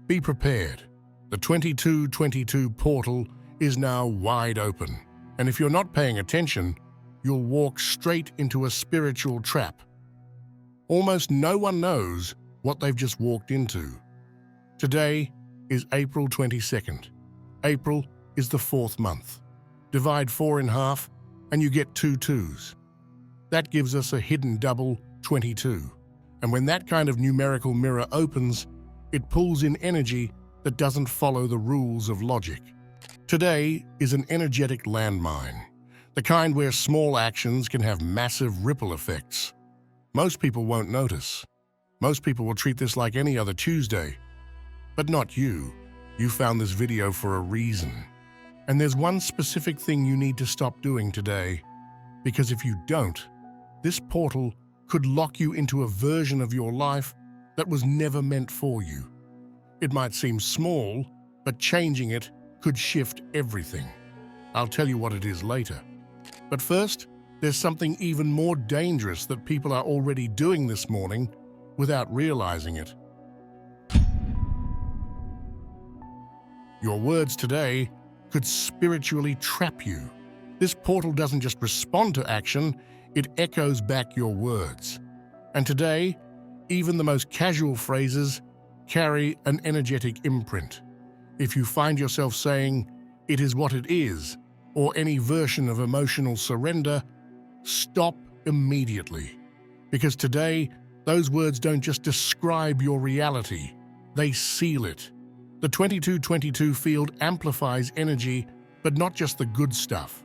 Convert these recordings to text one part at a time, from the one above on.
Be prepared. The 2222 portal is now wide open, and if you're not paying attention, you'll walk straight into a spiritual trap. Almost no one knows what they've just walked into. Today is April 22nd. April is the fourth month. Divide 4 in half, and you get 2 2s. That gives us a hidden double 22. And when that kind of numerical mirror opens, it pulls in energy that doesn't follow the rules of logic. Today is an energetic landmine, the kind where small actions can have massive ripple effects. Most people won't notice. Most people will treat this like any other Tuesday. But not you. You found this video for a reason. And there's one specific thing you need to stop doing today. Because if you don't, this portal could lock you into a version of your life that was never meant for you. It might seem small, but changing it could shift everything. I'll tell you what it is later. But first, there's something even more dangerous that people are already doing this morning without realizing it. Your words today could spiritually trap you. This portal doesn't just respond to action, it echoes back your words. And today, even the most casual phrases carry an energetic imprint. If you find yourself saying, "It is what it is," or any version of emotional surrender, stop immediately. Because today, those words don't just describe your reality, they seal it. The 2222 field amplifies energy, but not just the good stuff.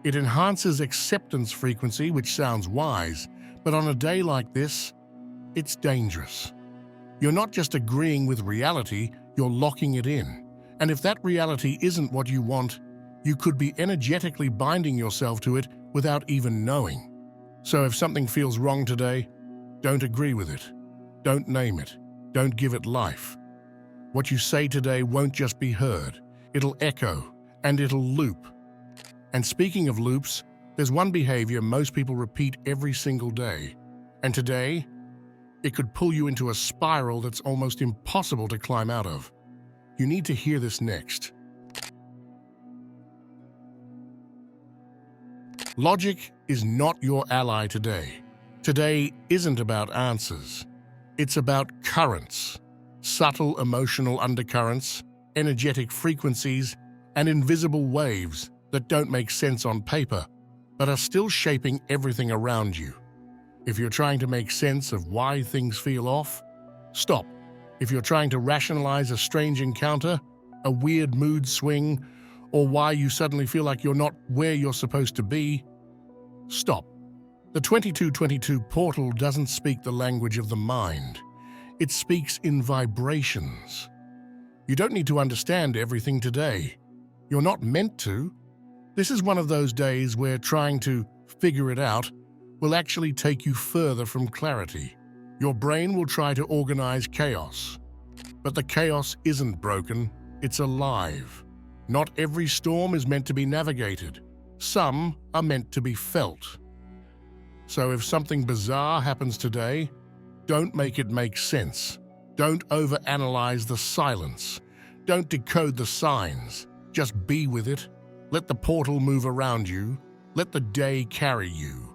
It enhances acceptance frequency, which sounds wise, but on a day like this, it's dangerous. You're not just agreeing with reality, you're locking it in. And if that reality isn't what you want, you could be energetically binding yourself to it without even knowing. So if something feels wrong today, don't agree with it. Don't name it. Don't give it life. What you say today won't just be heard. It'll echo, and it'll loop. And speaking of loops, there's one behavior most people repeat every single day. And today, it could pull you into a spiral that's almost impossible to climb out of. You need to hear this next. Logic is not your ally today. Today isn't about answers. It's about currents, subtle emotional undercurrents, energetic frequencies, and invisible waves that don't make sense on paper, but are still shaping everything around you. If you're trying to make sense of why things feel off, stop. If you're trying to rationalize a strange encounter, a weird mood swing, or why you suddenly feel like you're not where you're supposed to be, stop. The 2222 portal doesn't speak the language of the mind. It speaks in vibrations. You don't need to understand everything today. You're not meant to. This is one of those days where trying to figure it out will actually take you further from clarity. Your brain will try to organize chaos. But the chaos isn't broken, it's alive. Not every storm is meant to be navigated. Some are meant to be felt. So if something bizarre happens today, don't make it make sense. Don't overanalyze the silence. Don't decode the signs. Just be with it. Let the portal move around you. Let the day carry you.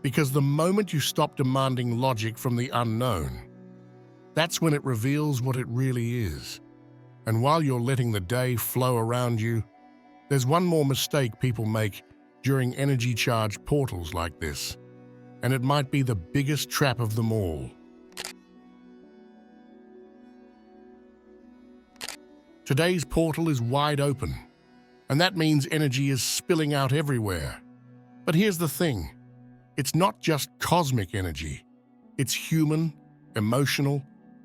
Because the moment you stop demanding logic from the unknown, that's when it reveals what it really is. And while you're letting the day flow around you, there's one more mistake people make during energy-charged portals like this, and it might be the biggest trap of them all. Today's portal is wide open, and that means energy is spilling out everywhere. But here's the thing. It's not just cosmic energy. It's human, emotional,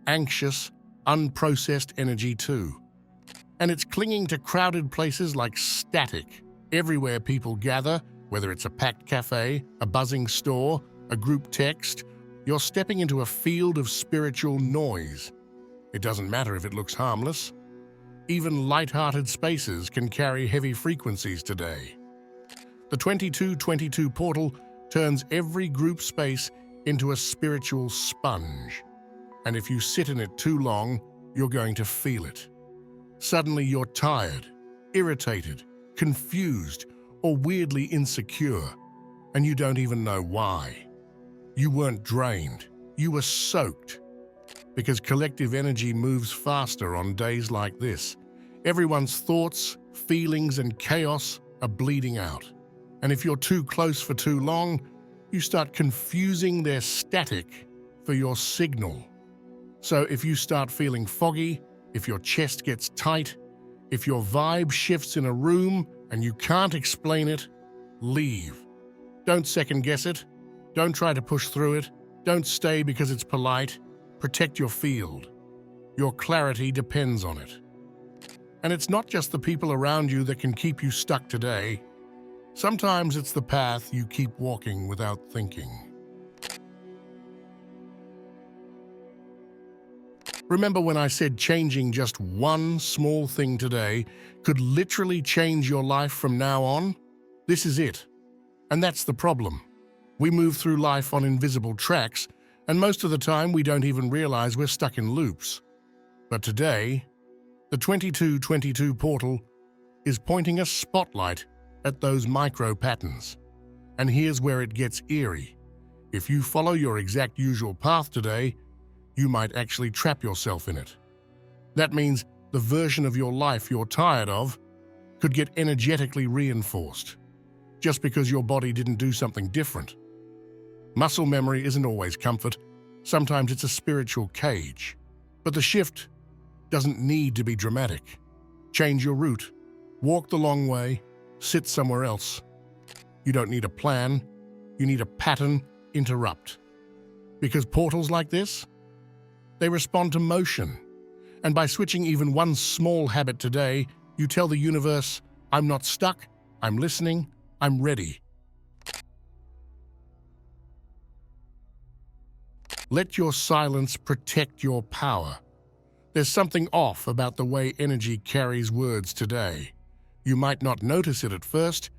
anxious, unprocessed energy too. And it's clinging to crowded places like static. Everywhere people gather, whether it's a packed cafe, a buzzing store, a group text, you're stepping into a field of spiritual noise. It doesn't matter if it looks harmless. Even light-hearted spaces can carry heavy frequencies today. The 2222 portal turns every group space into a spiritual sponge. And if you sit in it too long, you're going to feel it. Suddenly you're tired, irritated, confused, or weirdly insecure, and you don't even know why. You weren't drained, you were soaked. Because collective energy moves faster on days like this. Everyone's thoughts, feelings, and chaos are bleeding out. And if you're too close for too long, you start confusing their static for your signal. So if you start feeling foggy, if your chest gets tight, if your vibe shifts in a room and you can't explain it, leave. Don't second guess it. Don't try to push through it. Don't stay because it's polite. Protect your field. Your clarity depends on it. And it's not just the people around you that can keep you stuck today. Sometimes it's the path you keep walking without thinking. Remember when I said changing just one small thing today could literally change your life from now on? This is it. And that's the problem. We move through life on invisible tracks, and most of the time we don't even realize we're stuck in loops. But today, the 2222 portal is pointing a spotlight at those micro patterns. And here's where it gets eerie. If you follow your exact usual path today, you might actually trap yourself in it. That means the version of your life you're tired of could get energetically reinforced, just because your body didn't do something different. Muscle memory isn't always comfort. Sometimes it's a spiritual cage. But the shift doesn't need to be dramatic. Change your route. Walk the long way. Sit somewhere else. You don't need a plan. You need a pattern. Interrupt. Because portals like this, they respond to motion. And by switching even one small habit today, you tell the universe, I'm not stuck, I'm listening, I'm ready. Let your silence protect your power. There's something off about the way energy carries words today. You might not notice it at first,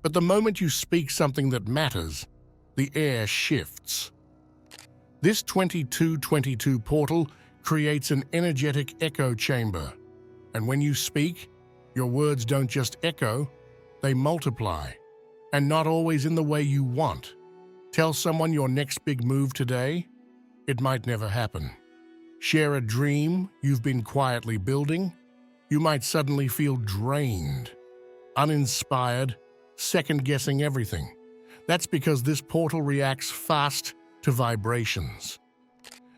but the moment you speak something that matters, the air shifts. This 2222 portal creates an energetic echo chamber. And when you speak, your words don't just echo, they multiply. And not always in the way you want. Tell someone your next big move today, it might never happen. Share a dream you've been quietly building, you might suddenly feel drained, uninspired, second-guessing everything. That's because this portal reacts fast to vibrations.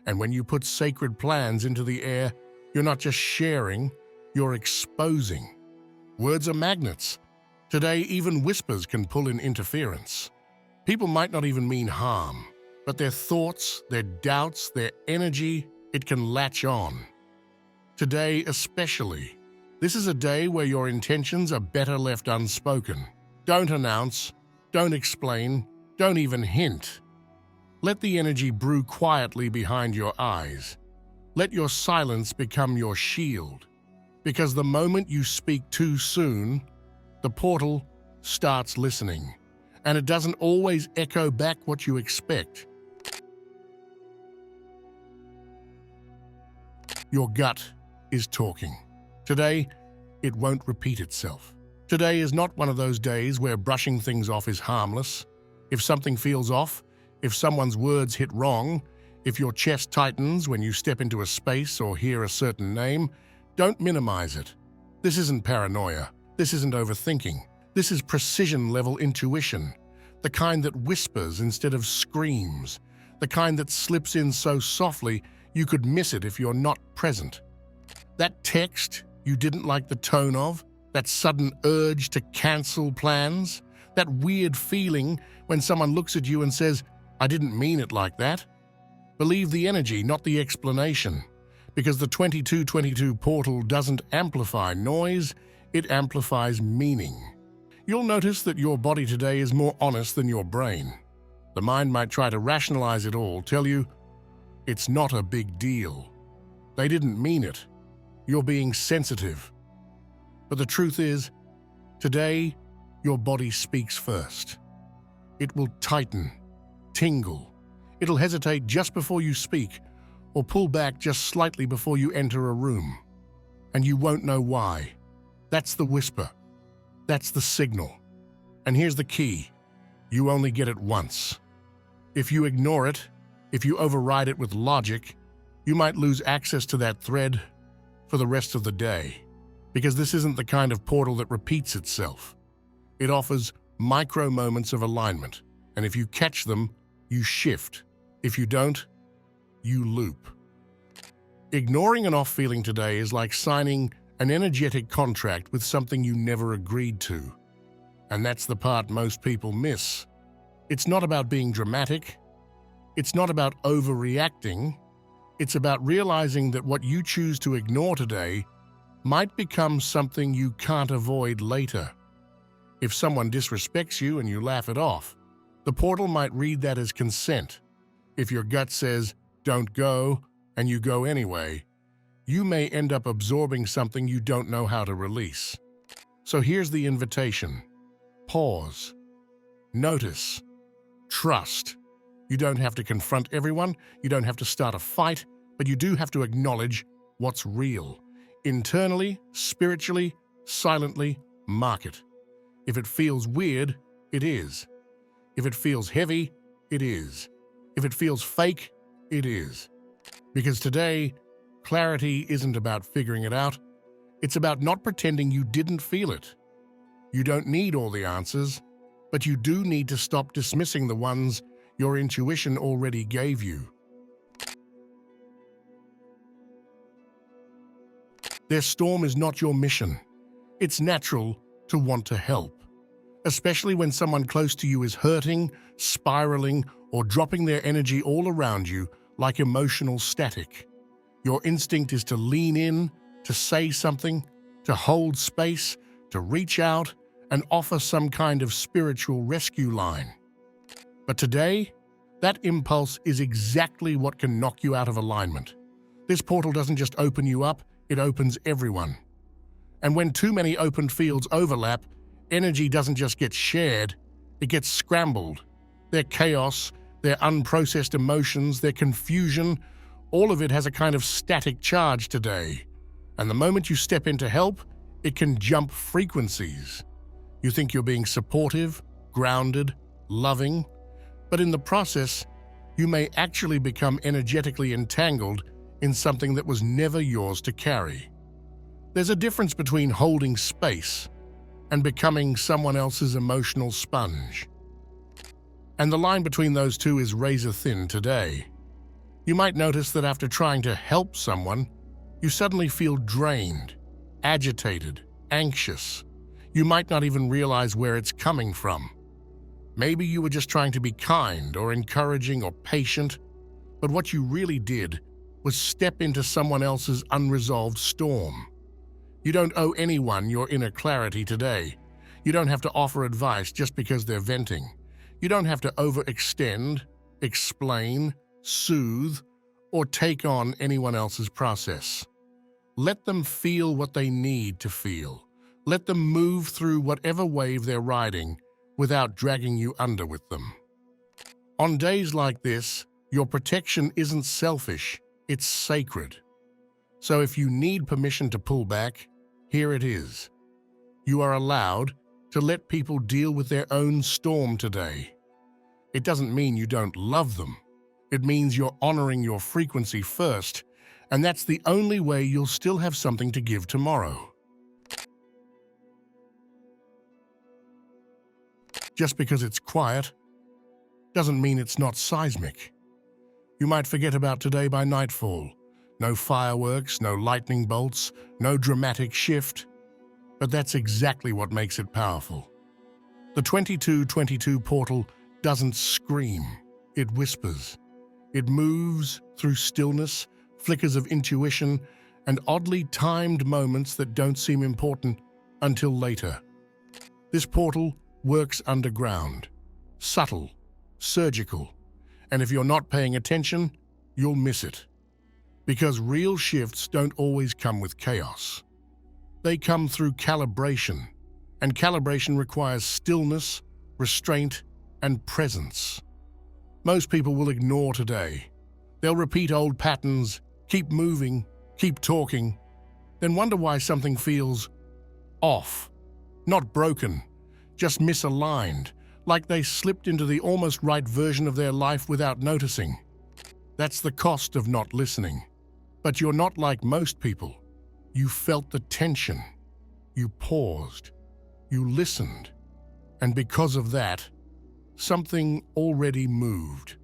And when you put sacred plans into the air, you're not just sharing, you're exposing. Words are magnets. Today, even whispers can pull in interference. People might not even mean harm, but their thoughts, their doubts, their energy, it can latch on. Today especially, this is a day where your intentions are better left unspoken. Don't announce, don't explain, don't even hint. Let the energy brew quietly behind your eyes. Let your silence become your shield. Because the moment you speak too soon, the portal starts listening, and it doesn't always echo back what you expect. Your gut is talking. Today, it won't repeat itself. Today is not one of those days where brushing things off is harmless. If something feels off, if someone's words hit wrong, if your chest tightens when you step into a space or hear a certain name, don't minimize it. This isn't paranoia. This isn't overthinking. This is precision-level intuition, the kind that whispers instead of screams, the kind that slips in so softly you could miss it if you're not present. That text you didn't like the tone of, that sudden urge to cancel plans, that weird feeling when someone looks at you and says, I didn't mean it like that. Believe the energy, not the explanation. Because the 2222 portal doesn't amplify noise, it amplifies meaning. You'll notice that your body today is more honest than your brain. The mind might try to rationalize it all, tell you, it's not a big deal. They didn't mean it. You're being sensitive. But the truth is, today, your body speaks first. It will tighten, tingle. It'll hesitate just before you speak, or pull back just slightly before you enter a room. And you won't know why. That's the whisper. That's the signal. And here's the key. You only get it once. If you ignore it, if you override it with logic, you might lose access to that thread for the rest of the day. Because this isn't the kind of portal that repeats itself. It offers micro moments of alignment. And if you catch them, you shift. If you don't, you loop. Ignoring an off feeling today is like signing an energetic contract with something you never agreed to. And that's the part most people miss. It's not about being dramatic. It's not about overreacting. It's about realizing that what you choose to ignore today might become something you can't avoid later. If someone disrespects you and you laugh it off, the portal might read that as consent. If your gut says, "Don't go," and you go anyway, you may end up absorbing something you don't know how to release. So here's the invitation. Pause. Notice. Trust. You don't have to confront everyone, you don't have to start a fight, but you do have to acknowledge what's real. Internally, spiritually, silently, mark it. If it feels weird, it is. If it feels heavy, it is. If it feels fake, it is. Because today, clarity isn't about figuring it out. It's about not pretending you didn't feel it. You don't need all the answers, but you do need to stop dismissing the ones your intuition already gave you. Their storm is not your mission. It's natural to want to help, especially when someone close to you is hurting, spiraling, or dropping their energy all around you like emotional static. Your instinct is to lean in, to say something, to hold space, to reach out and offer some kind of spiritual rescue line. But today, that impulse is exactly what can knock you out of alignment. This portal doesn't just open you up, it opens everyone. And when too many open fields overlap, energy doesn't just get shared, it gets scrambled. Their chaos, their unprocessed emotions, their confusion, all of it has a kind of static charge today. And the moment you step in to help, it can jump frequencies. You think you're being supportive, grounded, loving, but in the process, you may actually become energetically entangled in something that was never yours to carry. There's a difference between holding space and becoming someone else's emotional sponge. And the line between those two is razor thin today. You might notice that after trying to help someone, you suddenly feel drained, agitated, anxious. You might not even realize where it's coming from. Maybe you were just trying to be kind or encouraging or patient, but what you really did was step into someone else's unresolved storm. You don't owe anyone your inner clarity today. You don't have to offer advice just because they're venting. You don't have to overextend, explain, soothe, or take on anyone else's process. Let them feel what they need to feel. Let them move through whatever wave they're riding without dragging you under with them. On days like this, your protection isn't selfish, it's sacred. So if you need permission to pull back, here it is. You are allowed to let people deal with their own storm today. It doesn't mean you don't love them. It means you're honoring your frequency first, and that's the only way you'll still have something to give tomorrow. Just because it's quiet doesn't mean it's not seismic. You might forget about today by nightfall. No fireworks, no lightning bolts, no dramatic shift. But that's exactly what makes it powerful. The 2222 portal doesn't scream, it whispers. It moves through stillness, flickers of intuition, and oddly timed moments that don't seem important until later. This portal works underground, subtle, surgical, and if you're not paying attention, you'll miss it. Because real shifts don't always come with chaos. They come through calibration, and calibration requires stillness, restraint, and presence. Most people will ignore today. They'll repeat old patterns, keep moving, keep talking, then wonder why something feels off. Not broken, just misaligned, like they slipped into the almost right version of their life without noticing. That's the cost of not listening. But you're not like most people. You felt the tension. You paused. You listened. And because of that, something already moved.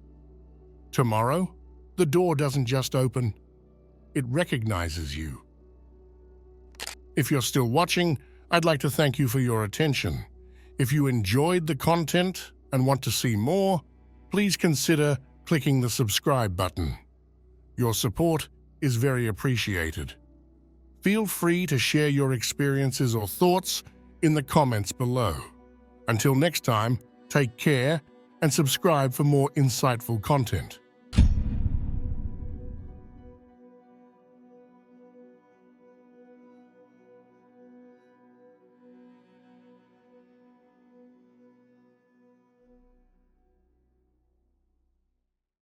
Tomorrow, the door doesn't just open, it recognizes you. If you're still watching, I'd like to thank you for your attention. If you enjoyed the content and want to see more, please consider clicking the subscribe button. Your support is very appreciated. Feel free to share your experiences or thoughts in the comments below. Until next time, take care and subscribe for more insightful content.